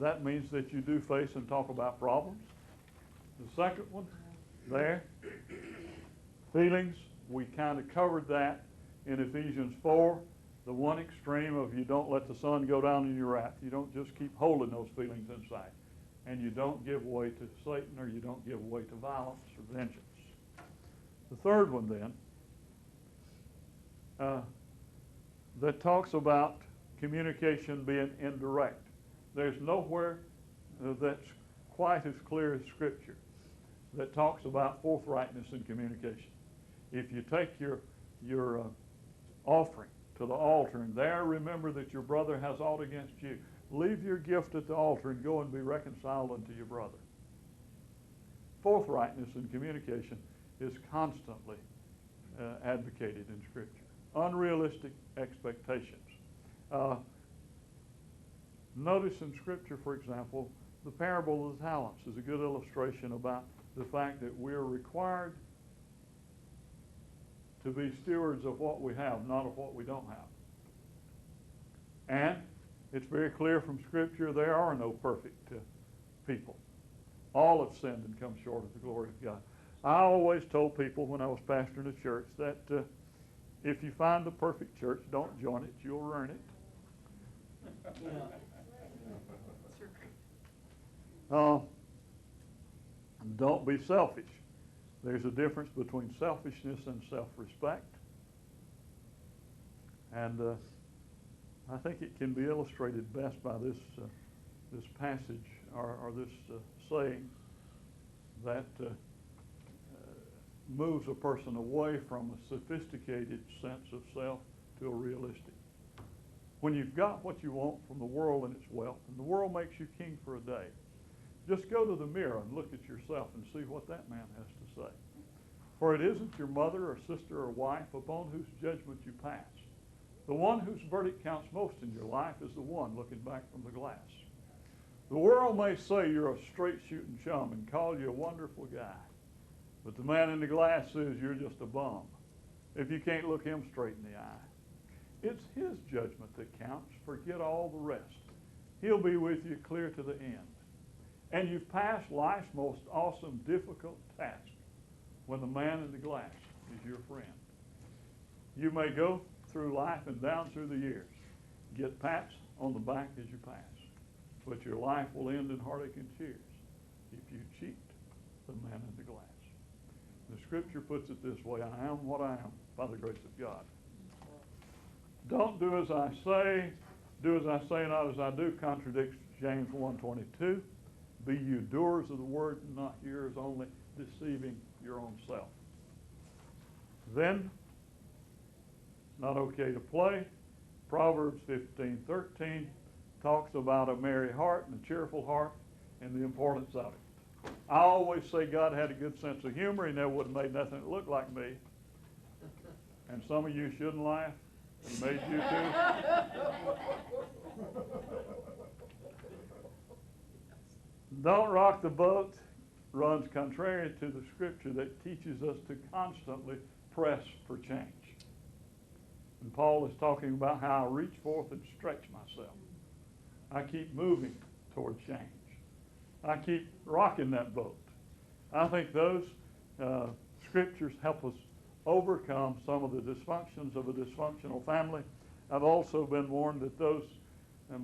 that means that you do face and talk about problems. The second one, there, feelings, we kind of covered that in Ephesians 4. The one extreme of you don't let the sun go down in your wrath. You don't just keep holding those feelings inside. And you don't give way to Satan, or you don't give way to violence or vengeance. The third one then, that talks about communication being indirect. There's nowhere that's quite as clear as Scripture that talks about forthrightness in communication. If you take your offering to the altar and there remember that your brother has aught against you, leave your gift at the altar and go and be reconciled unto your brother. forthrightness in communication is constantly advocated in Scripture. Unrealistic expectations. Notice in Scripture, for example, the parable of the talents is a good illustration about the fact that we're required to be stewards of what we have, not of what we don't have. And it's very clear from Scripture there are no perfect people. All have sinned and come short of the glory of God. I always told people when I was pastoring a church that if you find the perfect church, don't join it, you'll ruin it. Don't be selfish. There's a difference between selfishness and self-respect. And I think it can be illustrated best by this passage or this saying that moves a person away from a sophisticated sense of self to a realistic. When you've got what you want from the world and its wealth, and the world makes you king for a day, just go to the mirror and look at yourself and see what that man has to say. For it isn't your mother or sister or wife upon whose judgment you pass. The one whose verdict counts most in your life is the one looking back from the glass. The world may say you're a straight shooting chum and call you a wonderful guy, but the man in the glass says you're just a bum if you can't look him straight in the eye. It's his judgment that counts. Forget all the rest. He'll be with you clear to the end. And you've passed life's most awesome, difficult task when the man in the glass is your friend. You may go through life and down through the years, get pats on the back as you pass, but your life will end in heartache and tears if you cheat the man in the glass. The Scripture puts it this way: I am what I am by the grace of God. Don't do as I say, do as I say, not as I do, contradicts James 1:22. Be you doers of the word, and not hearers only, deceiving your own self. Then, not okay to play. Proverbs 15:13 talks about a merry heart and a cheerful heart and the importance of it. I always say God had a good sense of humor. He never would have made nothing that looked like me. And some of you shouldn't laugh. He made you too. Don't rock the boat runs contrary to the Scripture that teaches us to constantly press for change. And Paul is talking about how I reach forth and stretch myself. I keep moving toward change. I keep rocking that boat. I think those Scriptures help us overcome some of the dysfunctions of a dysfunctional family. I've also been warned that those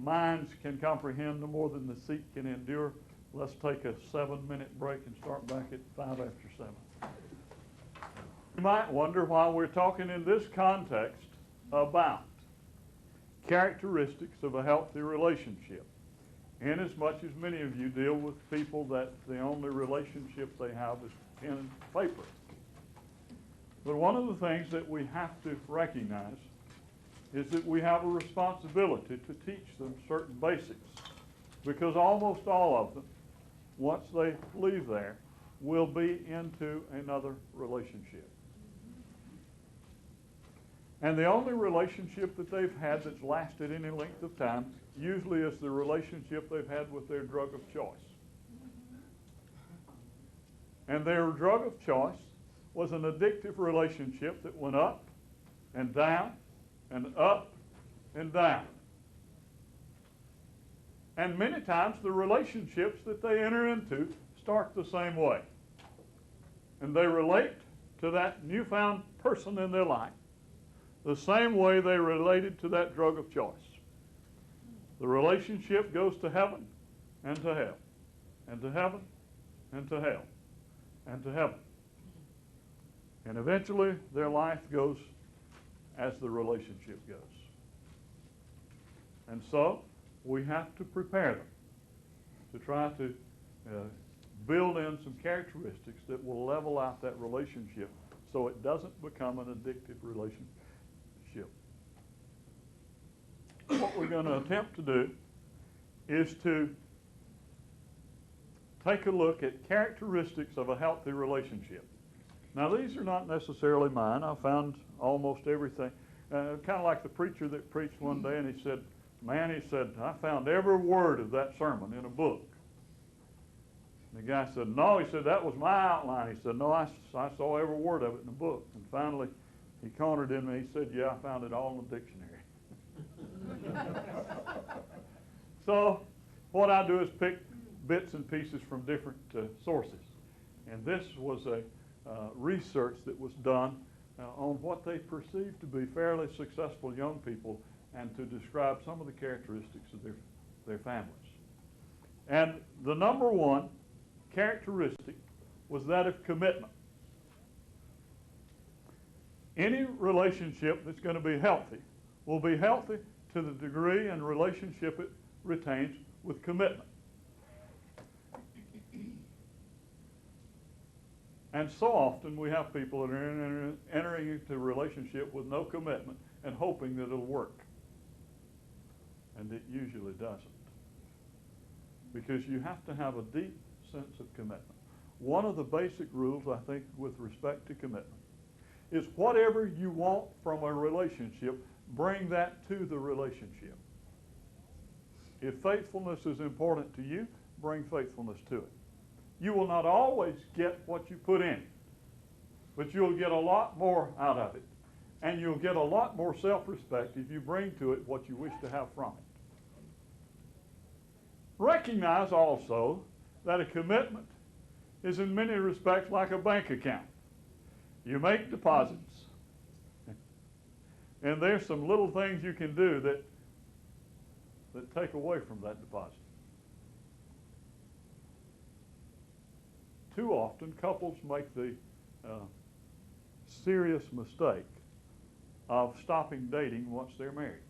minds can comprehend no more than the seat can endure. Let's take a 7-minute break and start back at 5 after 7. You might wonder why we're talking in this context about characteristics of a healthy relationship, inasmuch as many of you deal with people that the only relationship they have is pen and paper. But one of the things that we have to recognize is that we have a responsibility to teach them certain basics, because almost all of them, once they leave there, will be into another relationship. And the only relationship that they've had that's lasted any length of time usually is the relationship they've had with their drug of choice. And their drug of choice was an addictive relationship that went up and down and up and down. And many times the relationships that they enter into start the same way. And they relate to that newfound person in their life the same way they related to that drug of choice. The relationship goes to heaven and to hell, and to heaven and to hell, and to heaven. And eventually their life goes as the relationship goes. And so we have to prepare them to try to build in some characteristics that will level out that relationship so it doesn't become an addictive relationship. What we're going to attempt to do is to take a look at characteristics of a healthy relationship. Now, these are not necessarily mine. I found almost everything. Kind of like the preacher that preached one day, and he said, man, he said, I found every word of that sermon in a book. And the guy said, no, he said, that was my outline. He said, no, I saw every word of it in a book. And finally, he cornered in me. He said, yeah, I found it all in the dictionary. So what I do is pick bits and pieces from different sources. And this was a research that was done on what they perceived to be fairly successful young people and to describe some of the characteristics of their families. And the number one characteristic was that of commitment. Any relationship that's going to be healthy will be healthy to the degree and relationship it retains with commitment. And so often we have people that are entering into a relationship with no commitment and hoping that it'll work. And it usually doesn't. Because you have to have a deep sense of commitment. One of the basic rules, I think, with respect to commitment is whatever you want from a relationship, bring that to the relationship. If faithfulness is important to you, bring faithfulness to it. You will not always get what you put in, but you'll get a lot more out of it. And you'll get a lot more self-respect if you bring to it what you wish to have from it. Recognize also that a commitment is in many respects like a bank account. You make deposits, and there's some little things you can do that take away from that deposit. Too often, couples make the serious mistake of stopping dating once they're married.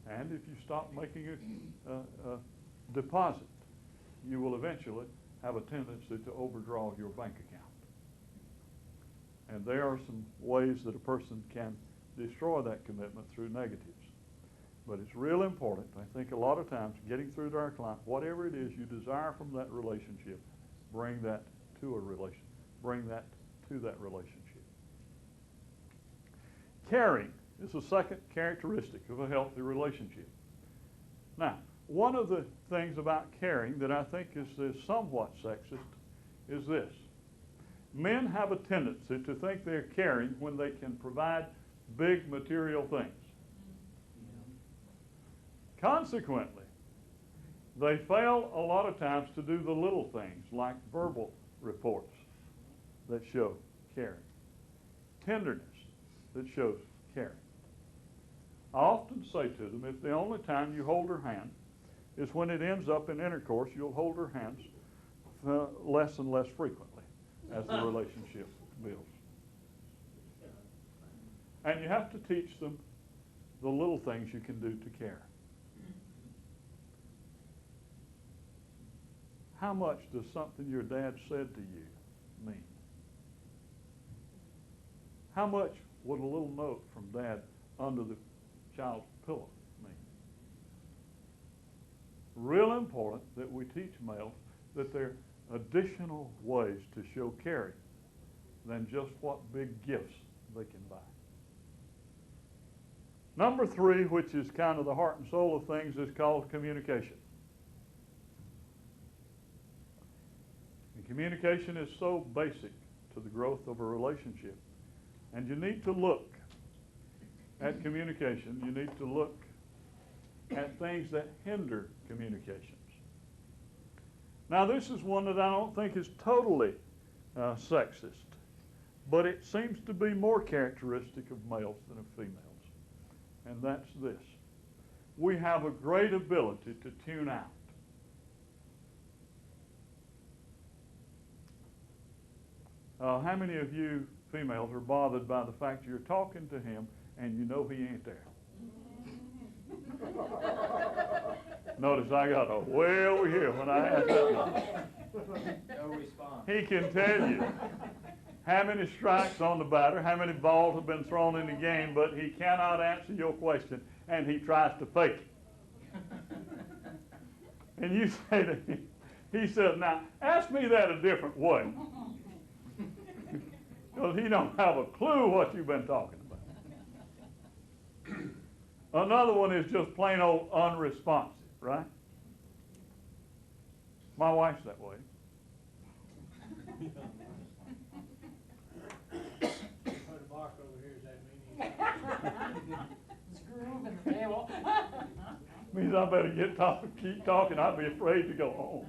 And if you stop making a deposit, you will eventually have a tendency to overdraw your bank account. And there are some ways that a person can destroy that commitment through negatives. But it's real important, I think a lot of times, getting through to our client, whatever it is you desire from that relationship, bring that to that relationship. Caring is the second characteristic of a healthy relationship. Now, one of the things about caring that I think is somewhat sexist is this. Men have a tendency to think they're caring when they can provide big material things. Consequently, they fail a lot of times to do the little things like verbal reports that show caring, tenderness that shows caring. I often say to them, if the only time you hold her hand is when it ends up in intercourse, you'll hold her hands less and less frequently as the relationship builds. And you have to teach them the little things you can do to care. How much does something your dad said to you mean? How much would a little note from Dad under the child's pillow mean? Real important that we teach males that there are additional ways to show caring than just what big gifts they can buy. Number 3, which is kind of the heart and soul of things, is called communication. And communication is so basic to the growth of a relationship. And you need to look at communication. You need to look at things that hinder communications. Now, this is one that I don't think is totally sexist, but it seems to be more characteristic of males than of females. And that's this. We have a great ability to tune out. How many of you females are bothered by the fact you're talking to him and you know he ain't there? Notice I got a way over here when I asked that. No response. He can tell you how many strikes on the batter, how many balls have been thrown in the game, but he cannot answer your question, and he tries to fake it. and you say to him, he says, now, ask me that a different way. Because he don't have a clue what you've been talking about. Another one is just plain old unresponsive, right? My wife's that way. Put a mark over here, is that meaning? Screw in the table. Means I better keep talking. I'd be afraid to go home.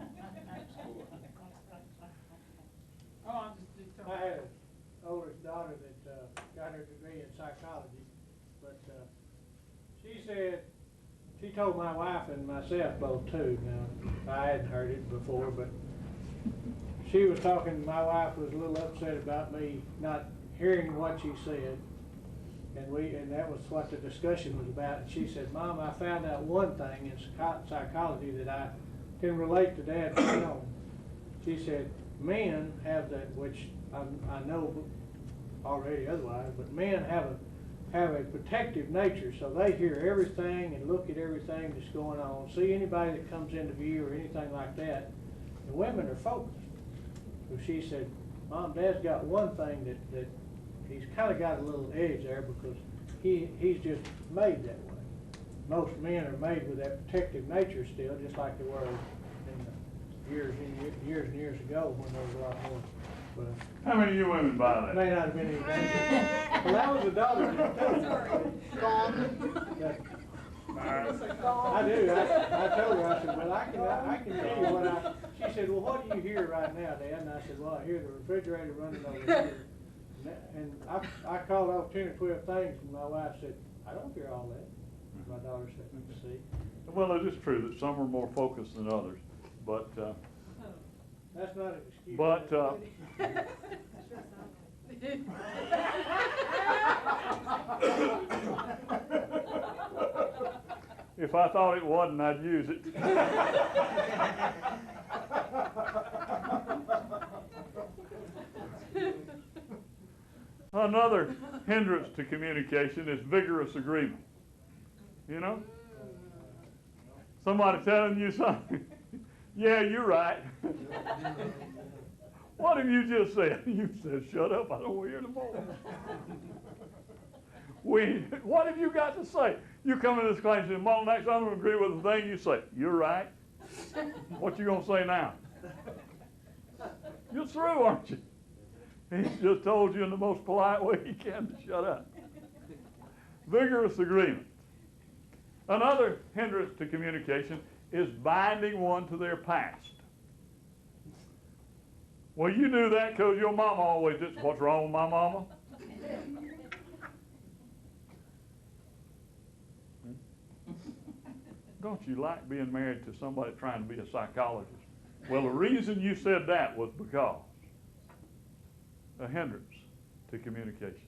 Oh, I'm just I had an oldest daughter that got her degree in psychology, but she said, she told my wife and myself both too. Now, I hadn't heard it before, but she was talking, my wife was a little upset about me not hearing what she said. And that was what the discussion was about. And she said, Mom, I found out one thing in psychology that I can relate to Dad on. She said, men have that, which I know already otherwise, but men have a protective nature, so they hear everything and look at everything that's going on, see anybody that comes into view or anything like that. The women are focused. So she said, Mom, Dad's got one thing that he's kind of got a little edge there because he's just made that way. Most men are made with that protective nature still, just like they were in the years and years ago when there was a lot more. But How many of you women buy that? may not have been anything. Well, that was a daughter that told me. I do. I told her, I said, well, I can tell you what she said, well, what do you hear right now, Dad? And I said, well, I hear the refrigerator running over here. And I called off 10 or 12 things, and my wife said, I don't hear all that. My daughter said, see. Well, it is true that some are more focused than others, but That's not an excuse. but if I thought it wasn't, I'd use it. Another hindrance to communication is vigorous agreement. You know? Somebody telling you something. Yeah, you're right. What have you just said? You said, shut up, I don't want to hear no more. What have you got to say? You come in this class and say, Mullinax, I'm going to agree with the thing you say. You're right. What you going to say now? You're through, aren't you? He's just told you in the most polite way he can to shut up. Vigorous agreement. Another hindrance to communication is binding one to their past. Well, you knew that because your mama always did. What's wrong with my mama? Don't you like being married to somebody trying to be a psychologist? Well, the reason you said that was because a hindrance to communication.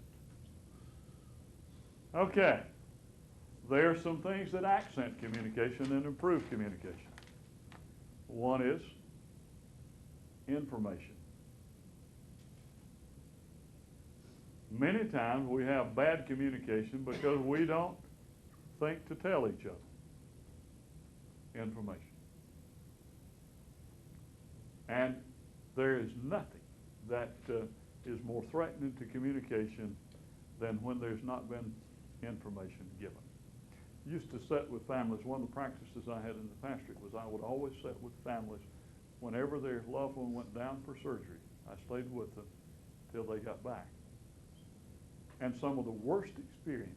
Okay. There are some things that accent communication and improve communication. One is information. Many times we have bad communication because we don't think to tell each other information. And there is nothing that is more threatening to communication than when there's not been information given. Used to sit with families. One of the practices I had in the pastorate was I would always sit with families whenever their loved one went down for surgery. I stayed with them till they got back. And some of the worst experiences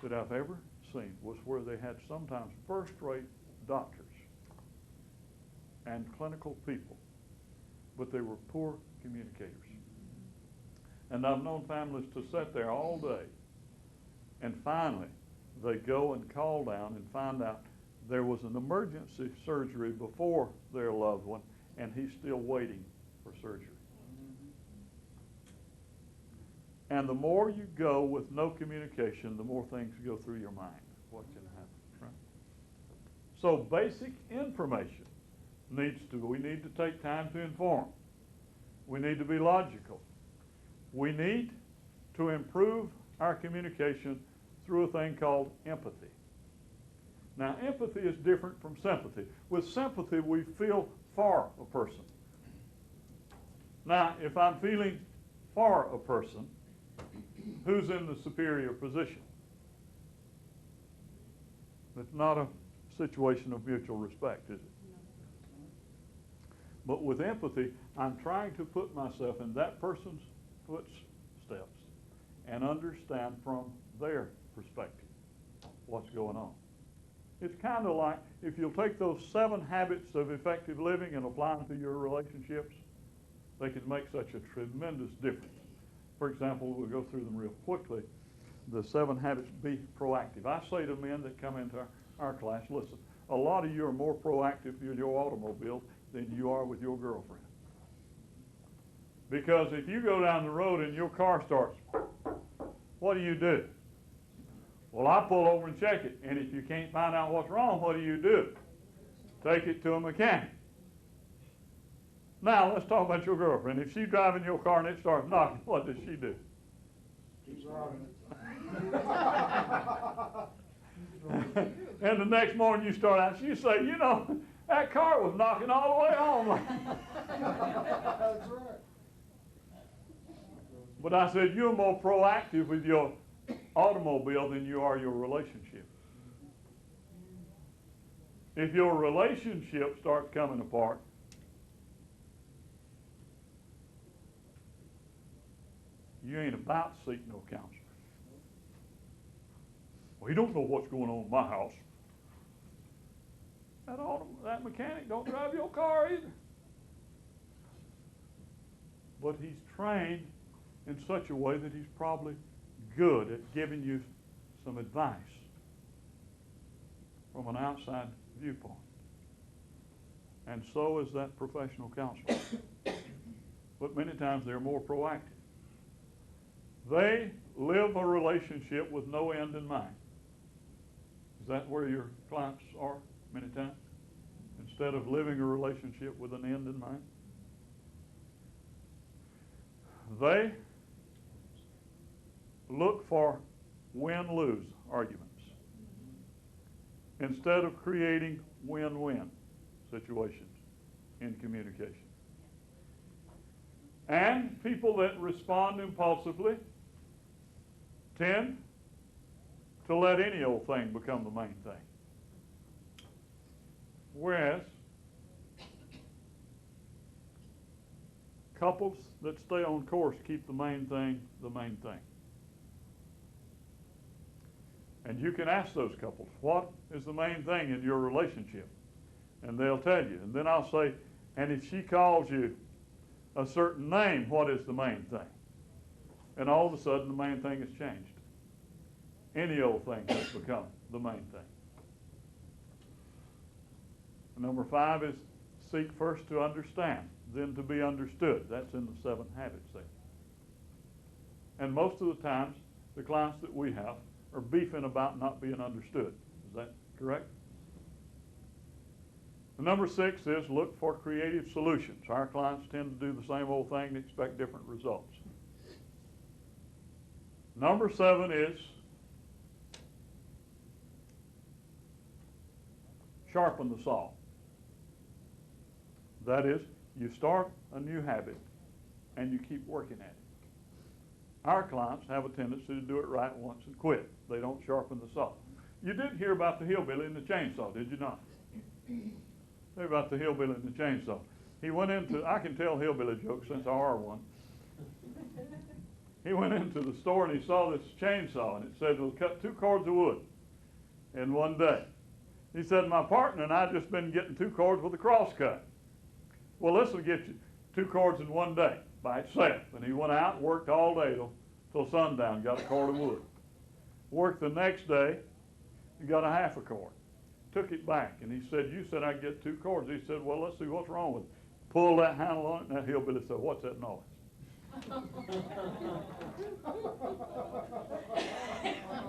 that I've ever seen was where they had sometimes first-rate doctors and clinical people, but they were poor communicators. And I've known families to sit there all day, and finally they go and call down and find out there was an emergency surgery before their loved one, and he's still waiting for surgery. And the more you go with no communication, the more things go through your mind. What can happen, right? So basic information we need to take time to inform. We need to be logical. We need to improve our communication through a thing called empathy. Now, empathy is different from sympathy. With sympathy, we feel for a person. Now, if I'm feeling for a person, who's in the superior position? It's not a situation of mutual respect, is it? But with empathy, I'm trying to put myself in that person's footsteps and understand from their perspective what's going on. It's kind of like if you'll take those 7 habits of effective living and apply them to your relationships, they can make such a tremendous difference. For example, we'll go through them real quickly. The 7 habits, be proactive. I say to men that come into our class, listen, a lot of you are more proactive in your automobile than you are with your girlfriend. Because if you go down the road and your car starts, what do? Well, I pull over and check it. And if you can't find out what's wrong, what do? Take it to a mechanic. Now, let's talk about your girlfriend. If she's driving your car and it starts knocking, what does she do? Keep driving it. And the next morning you start out, you say, you know, that car was knocking all the way home. That's right. But I said, you're more proactive with your automobile than you are your relationship. If your relationship starts coming apart, you ain't about to seek no counselor. Well, you don't know what's going on in my house. That mechanic don't drive your car either. But he's trained in such a way that he's probably good at giving you some advice from an outside viewpoint. And so is that professional counselor. But many times they're more proactive. They live a relationship with no end in mind. Is that where your clients are many times? Instead of living a relationship with an end in mind? They look for win-lose arguments instead of creating win-win situations in communication. And people that respond impulsively tend to let any old thing become the main thing. Whereas couples that stay on course keep the main thing the main thing. And you can ask those couples, what is the main thing in your relationship? And they'll tell you. And then I'll say, and if she calls you a certain name, what is the main thing? And all of a sudden the main thing has changed. Any old thing has become the main thing. Number 5 is seek first to understand, then to be understood. That's in the 7 habits there. And most of the times, the clients that we have are beefing about not being understood. Is that correct? Number 6 is look for creative solutions. Our clients tend to do the same old thing and expect different results. Number 7 is sharpen the saw. That is, you start a new habit and you keep working at it. Our clients have a tendency to do it right once and quit. They don't sharpen the saw. You did hear about the hillbilly and the chainsaw, did you not? Hear about the hillbilly and the chainsaw. He went into, I can tell hillbilly jokes since I are one. He went into the store and he saw this chainsaw and it said it'll cut 2 cords of wood in one day. He said, my partner and I just been getting 2 cords with a cross cut. Well, this will get you 2 cords in one day by itself. And he went out and worked all day till sundown, got a cord of wood. Worked the next day, he got a half a cord. Took it back, and he said, you said I'd get 2 cords. He said, well, let's see what's wrong with it. Pulled that handle on it, and that hillbilly said, what's that noise?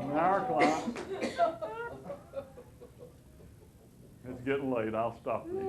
And our client, it's getting late, I'll stop these.